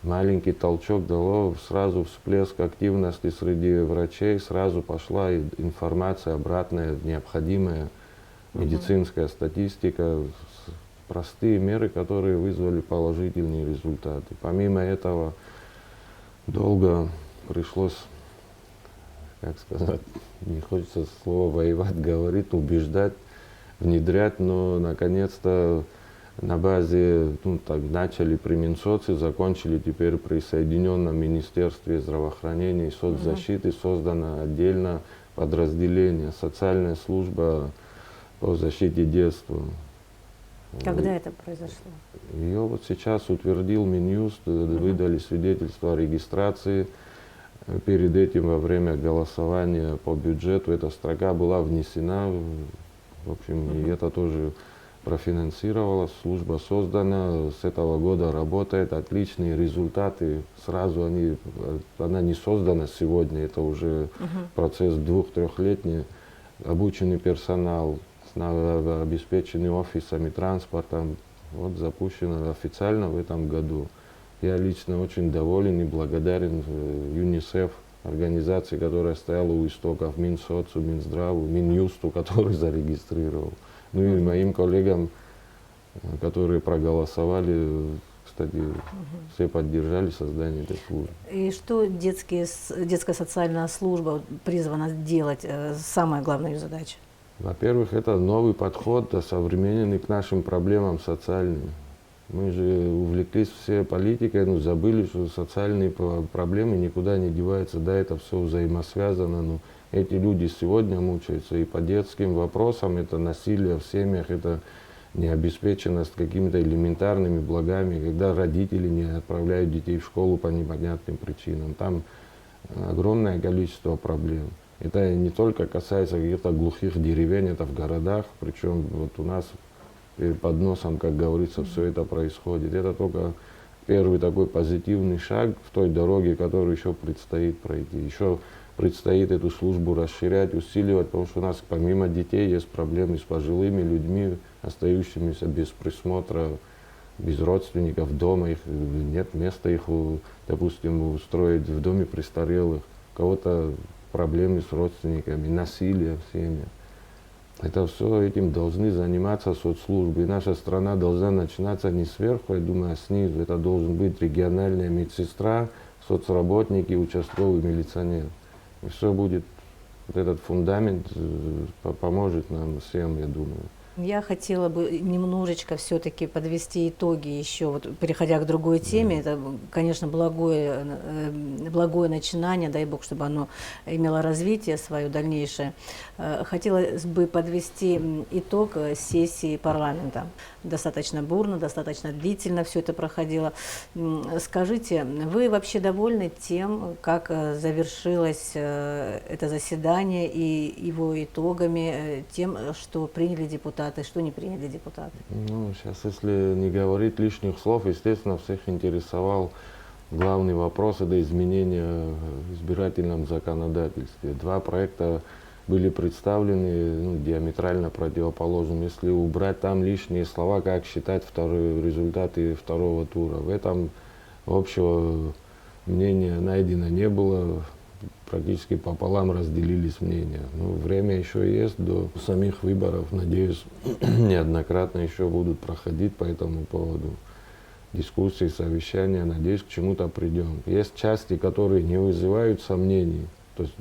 маленький толчок дало сразу всплеск активности среди врачей, сразу пошла информация обратная, необходимая медицинская статистика, простые меры, которые вызвали положительные результаты. Помимо этого, долго пришлось, как сказать, не хочется слово воевать, говорить, убеждать, внедрять, но наконец-то на базе, так начали при Минсоце, закончили теперь при Соединенном Министерстве здравоохранения и соцзащиты, создано отдельно подразделение, социальная служба по защите детства. Когда это произошло? Ее вот сейчас утвердил Минюст, выдали свидетельство о регистрации. Перед этим, во время голосования по бюджету, эта строка была внесена. В общем, и это тоже профинансировалась, служба создана, с этого года работает, отличные результаты. Сразу она не создана сегодня, это уже процесс 2-3-летний. Обученный персонал, обеспеченный офисами, транспортом, вот запущено официально в этом году. Я лично очень доволен и благодарен ЮНИСЕФ, организации, которая стояла у истоков, Минсоцу, Минздраву, Минюсту, который зарегистрировал. Ну и моим коллегам, которые проголосовали, кстати, все поддержали создание этой службы. И что детская социальная служба призвана делать, самая главная ее задача? Во-первых, это новый подход, современный к нашим проблемам социальным. Мы же увлеклись все политикой, но забыли, что социальные проблемы никуда не деваются. Да, это все взаимосвязано, но эти люди сегодня мучаются и по детским вопросам, это насилие в семьях, это необеспеченность какими-то элементарными благами, когда родители не отправляют детей в школу по непонятным причинам. Там огромное количество проблем. Это не только касается каких-то глухих деревень, это в городах, причем вот у нас под носом, как говорится, все это происходит. Это только первый такой позитивный шаг в той дороге, которую еще предстоит пройти. Еще предстоит эту службу расширять, усиливать, потому что у нас помимо детей есть проблемы с пожилыми людьми, остающимися без присмотра, без родственников дома, их нет места их, допустим, устроить в доме престарелых. У кого-то проблемы с родственниками, насилие в семьях. Это все этим должны заниматься соцслужбы. И наша страна должна начинаться не сверху, я думаю, а снизу. Это должен быть региональная медсестра, соцработники, участковый милиционер. И все будет, вот этот фундамент поможет нам всем, я думаю. Я хотела бы немножечко все-таки подвести итоги еще, вот, переходя к другой теме. Это, конечно, благое начинание, дай Бог, чтобы оно имело развитие свое дальнейшее. Хотелось бы подвести итог сессии парламента. Достаточно бурно, достаточно длительно все это проходило. Скажите, вы вообще довольны тем, как завершилось это заседание и его итогами, тем, что приняли депутаты, что не приняли депутаты? Ну, сейчас, если не говорить лишних слов, естественно, всех интересовал главный вопрос — это изменения в избирательном законодательстве. Два проекта были представлены диаметрально противоположным. Если убрать там лишние слова, как считать результаты второго тура, в этом общего мнения найдено не было. практически пополам разделились мнения. Но время еще есть до самих выборов. Надеюсь, неоднократно еще будут проходить по этому поводу дискуссии, совещания. Надеюсь, к чему-то придем. Есть части, которые не вызывают сомнений. То есть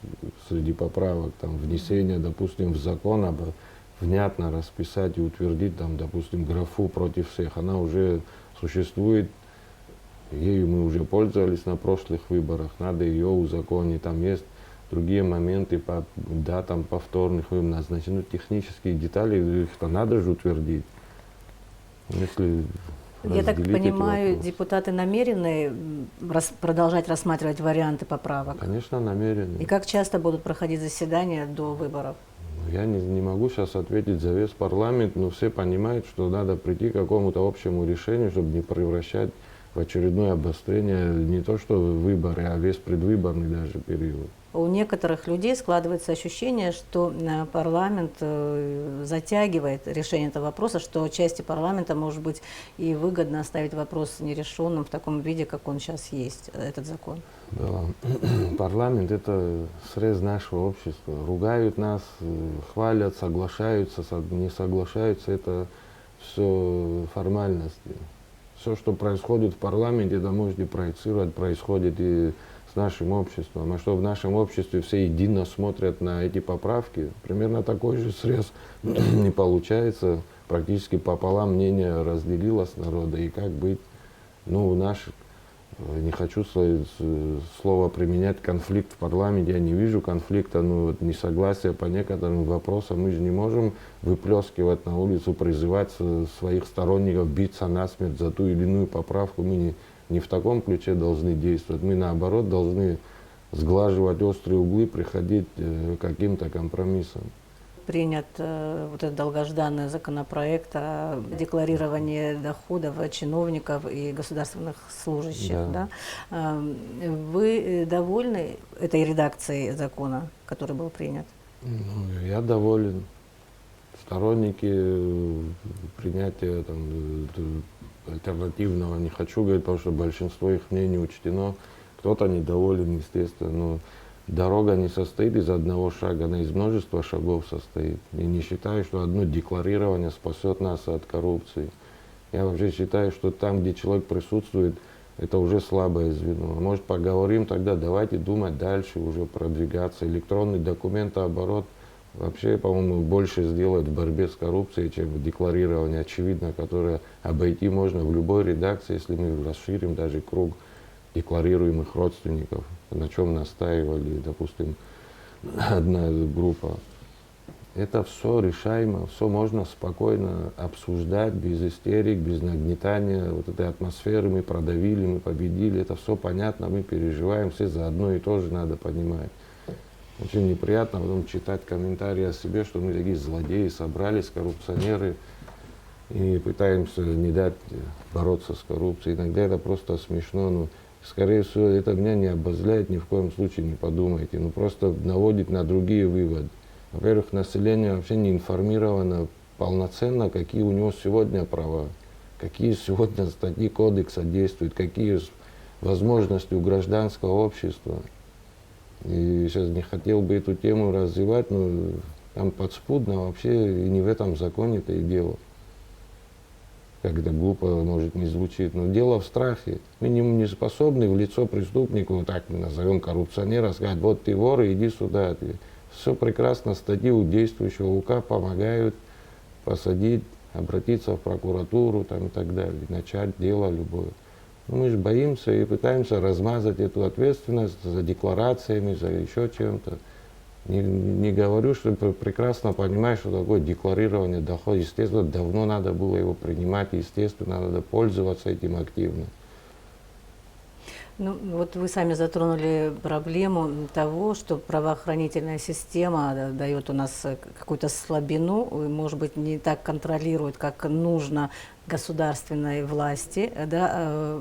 среди поправок, там, внесения, допустим, в закон, внятно расписать и утвердить, там, допустим, графу против всех. Она уже существует, ею мы уже пользовались на прошлых выборах, надо ее узаконить. Там есть другие моменты по датам повторных выборов назначены. Ну, технические детали, их-то надо же утвердить. Если я так понимаю, депутаты намерены продолжать рассматривать варианты поправок? Конечно, намерены. И как часто будут проходить заседания до выборов? Я не могу сейчас ответить за весь парламент, но все понимают, что надо прийти к какому-то общему решению, чтобы не превращать в очередное обострение не то что выборы, а весь предвыборный даже период. У некоторых людей складывается ощущение, что парламент затягивает решение этого вопроса, что части парламента, может быть, и выгодно оставить вопрос нерешенным в таком виде, как он сейчас есть, этот закон. Да. Парламент – это срез нашего общества. Ругают нас, хвалят, соглашаются, не соглашаются – это все формальности. Все, что происходит в парламенте, это можете проецировать, происходит и с нашим обществом. А что в нашем обществе все едино смотрят на эти поправки, примерно такой же срез не получается. Практически пополам мнение разделилось народа. И как быть? Ну, не хочу слово применять, конфликт в парламенте. Я не вижу конфликта, но вот несогласие по некоторым вопросам. Мы же не можем выплескивать на улицу, призывать своих сторонников биться насмерть за ту или иную поправку. Мы не в таком ключе должны действовать. Мы, наоборот, должны сглаживать острые углы, приходить к каким-то компромиссам. Принят вот этот долгожданный законопроект о декларировании доходов чиновников и государственных служащих. Да. Да? Вы довольны этой редакцией закона, который был принят? Ну, я доволен. Сторонники принятия альтернативного не хочу говорить, потому что большинство их мнений учтено. Кто-то недоволен, естественно, но дорога не состоит из одного шага, она из множества шагов состоит. И не считаю, что одно декларирование спасет нас от коррупции. Я вообще считаю, что там, где человек присутствует, это уже слабое звено. Может, поговорим тогда, давайте думать дальше, уже продвигаться. Электронный документооборот вообще, по-моему, больше сделает в борьбе с коррупцией, чем декларирование, очевидно, которое обойти можно в любой редакции, если мы расширим даже круг декларируемых родственников, на чем настаивали, допустим, одна группа. Это все решаемо, все можно спокойно обсуждать, без истерик, без нагнетания вот этой атмосферы. Мы продавили, мы победили, это все понятно, мы переживаем, все за одно и то же надо понимать. Очень неприятно потом читать комментарии о себе, что мы такие злодеи, собрались, коррупционеры, и пытаемся не дать бороться с коррупцией. Иногда это просто смешно, но, скорее всего, это меня не обозляет, ни в коем случае не подумайте, но просто наводит на другие выводы. Во-первых, население вообще не информировано полноценно, какие у него сегодня права, какие сегодня статьи кодекса действуют, какие возможности у гражданского общества. И сейчас не хотел бы эту тему развивать, но там подспудно вообще и не в этом законе-то и дело. Как это глупо, может, не звучит, но дело в страхе. Мы не способны в лицо преступнику, вот так назовем коррупционера, сказать, вот ты вор, иди сюда. Все прекрасно, статьи у действующего УК помогают посадить, обратиться в прокуратуру там, и так далее, начать дело любое. Но мы же боимся и пытаемся размазать эту ответственность за декларациями, за еще чем-то. Не говорю, что прекрасно понимаю, что такое декларирование дохода. Естественно, давно надо было его принимать, естественно, надо пользоваться этим активно. Ну, вот вы сами затронули проблему того, что правоохранительная система дает у нас какую-то слабину, и, может быть, не так контролирует, как нужно государственной власти. Да?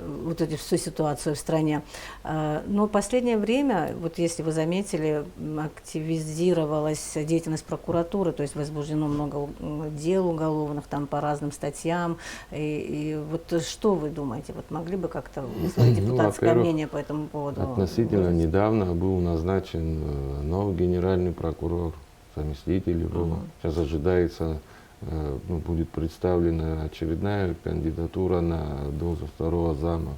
вот эту всю ситуацию в стране. Но в последнее время, вот если вы заметили, активизировалась деятельность прокуратуры, то есть возбуждено много дел уголовных там по разным статьям. И вот что вы думаете? Вот могли бы как-то свое депутатское мнение по этому поводу? Относительно недавно был назначен новый генеральный прокурор, заместитель его. Сейчас ожидается, будет представлена очередная кандидатура на должность второго зама.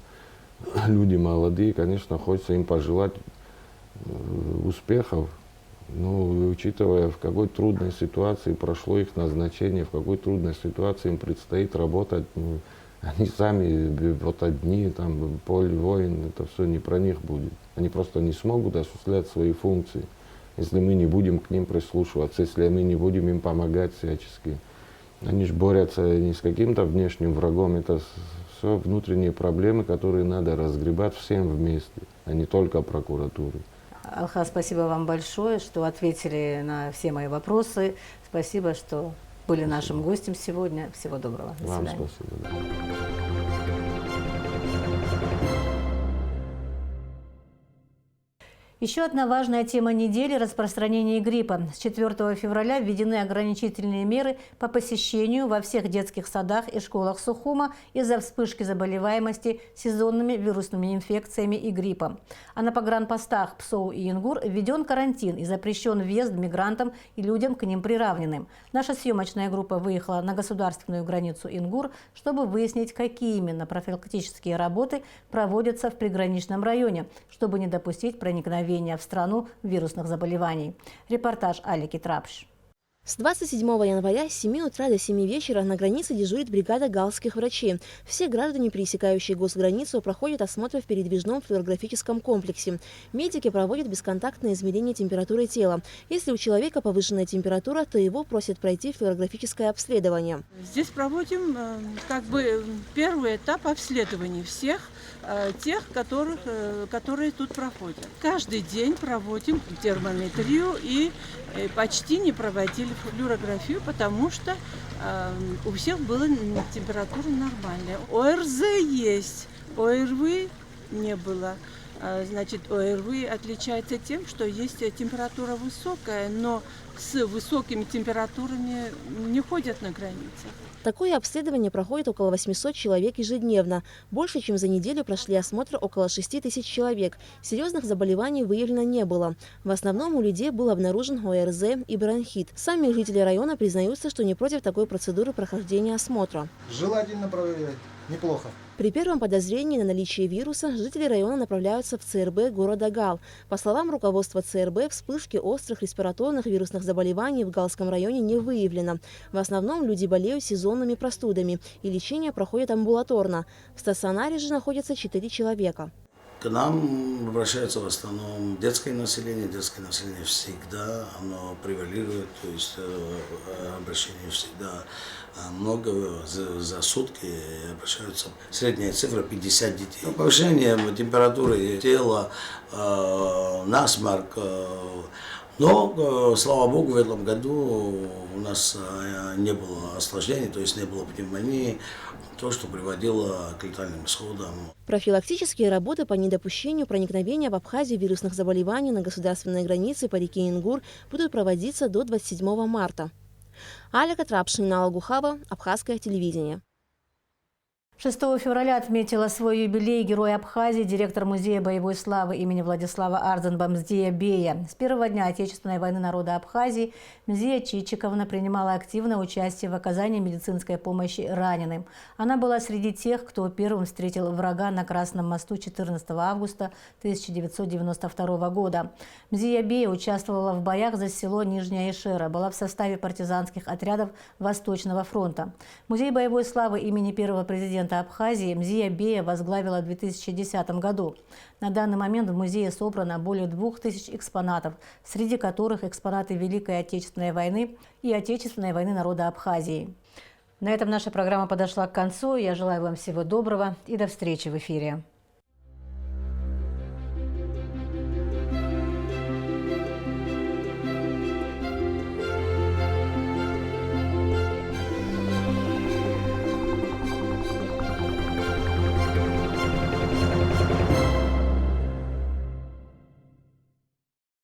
Люди молодые, конечно, хочется им пожелать успехов, но учитывая, в какой трудной ситуации прошло их назначение, в какой трудной ситуации им предстоит работать, они сами вот одни, там, поле воин, это все не про них будет. Они просто не смогут осуществлять свои функции, если мы не будем к ним прислушиваться, если мы не будем им помогать всячески. Они же борются не с каким-то внешним врагом, это все внутренние проблемы, которые надо разгребать всем вместе, а не только прокуратуре. Алхаз, спасибо вам большое, что ответили на все мои вопросы. Спасибо, что были нашим гостем сегодня. Всего доброго. До свидания. Вам спасибо. Еще одна важная тема недели – распространение гриппа. С 4 февраля введены ограничительные меры по посещению во всех детских садах и школах Сухума из-за вспышки заболеваемости сезонными вирусными инфекциями и гриппом. А на погранпостах Псоу и Ингур введен карантин и запрещен въезд мигрантам и людям к ним приравненным. Наша съемочная группа выехала на государственную границу Ингур, чтобы выяснить, какие именно профилактические работы проводятся в приграничном районе, чтобы не допустить проникновения в страну вирусных заболеваний. Репортаж Алики Трапш. С 27 января с 7 утра до 7 вечера на границе дежурит бригада галских врачей. Все граждане, пересекающие госграницу, проходят осмотр в передвижном флюорографическом комплексе. Медики проводят бесконтактное измерение температуры тела. Если у человека повышенная температура, то его просят пройти флюорографическое обследование. Здесь проводим первый этап обследования всех тех, которые тут проходят. Каждый день проводим термометрию и почти не проводили флюорографию, потому что у всех была температура нормальная. ОРЗ есть, ОРВИ не было. Значит, ОРВИ отличается тем, что есть температура высокая, но с высокими температурами не ходят на границах. Такое обследование проходит около 800 человек ежедневно. Больше, чем за неделю прошли осмотр около 6000 человек. Серьезных заболеваний выявлено не было. В основном у людей был обнаружен ОРЗ и бронхит. Сами жители района признаются, что не против такой процедуры прохождения осмотра. Желательно проверять. Неплохо. При первом подозрении на наличие вируса жители района направляются в ЦРБ города Гал. По словам руководства ЦРБ, вспышки острых респираторных вирусных заболеваний в Галском районе не выявлено. В основном люди болеют сезонными простудами, и лечение проходит амбулаторно. В стационаре же находится 4 человека. К нам обращаются в основном детское население. Детское население всегда оно превалирует, то есть обращение всегда много за сутки обращаются. Средняя цифра 50 детей. Повышение температуры тела, насморк. Но, слава богу, в этом году у нас не было осложнений, то есть не было пневмонии, то, что приводило к летальным исходам. Профилактические работы по недопущению проникновения в Абхазию вирусных заболеваний на государственной границе по реке Ингур будут проводиться до 27 марта. Алика Трапш, Инна Гухава, Абхазское телевидение. 6 февраля отметила свой юбилей герой Абхазии, директор Музея боевой славы имени Владислава Ардзенба Мзия Бея. С первого дня Отечественной войны народа Абхазии Мзия Чичиковна принимала активное участие в оказании медицинской помощи раненым. Она была среди тех, кто первым встретил врага на Красном мосту 14 августа 1992 года. Мзия Бея участвовала в боях за село Нижняя Ишера, была в составе партизанских отрядов Восточного фронта. Музей боевой славы имени первого президента Абхазии Мзия Бея возглавила в 2010 году. На данный момент в музее собрано более 2000 экспонатов, среди которых экспонаты Великой Отечественной войны и Отечественной войны народа Абхазии. На этом наша программа подошла к концу. Я желаю вам всего доброго и до встречи в эфире.